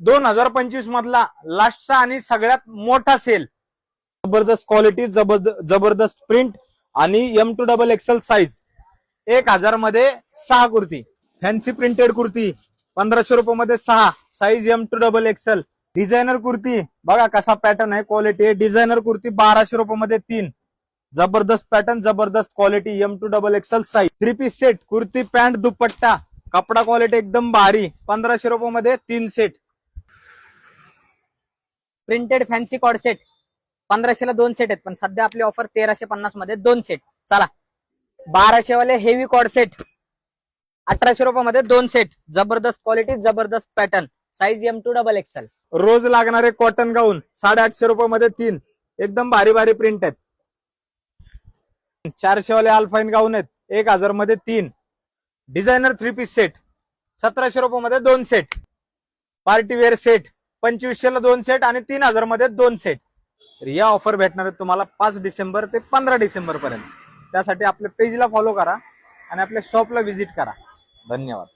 2025 मधला लास्टचा आणि सगळ्यात मोठा सेल. जबरदस्त क्वालिटी, जबरदस्त प्रिंट आणि M2XXL साईज. 1000 मध्ये 6 कुर्ती. फॅन्सी प्रिंटेड कुर्ती 1500 रुपयामध्ये 6, साईज M2XXL. डिझायनर कुर्ती बघा कसा पॅटर्न आहे, क्वालिटी आहे. डिझायनर कुर्ती 1200 रुपयामध्ये 3. जबरदस्त पॅटर्न, जबरदस्त quality, M2XXL size. 3 piece set, kurti pant dupatta, कपडा क्वालिटी एकदम भारी. 1500 रुपयामध्ये 3 set. Printed fancy cord set 1500 ला 2 सेट आहेत, पण सध्या आपली ऑफर 1350 मध्ये 2 सेट. चला 1200 वाले हेवी कॉर्ड सेट 1800 रुपयामध्ये 2 सेट. जबरदस्त क्वालिटी, जबरदस्त पॅटर्न, साईज M2XXL. रोज लागणारे कॉटन गाऊन 850 रुपयामध्ये 3. एकदम भारी भारी प्रिंट आहेत. 400 वाले अल्फाईन गाऊन आहेत 1000 मध्ये 3. डिझायनर 3 पीस सेट 1700 रुपयामध्ये 2 सेट. पार्टी वेअर सेट 2500 ला 2 सेट आणि 3000 मध्ये 2 सेट. तर या ऑफर भेटणार आहेत तुम्हाला 5 डिसेंबर ते 15 डिसेंबर पर्यंत. त्यासाठी आपल्या पेजला फॉलो करा आणि आपल्या शॉपला व्हिजिट करा. धन्यवाद.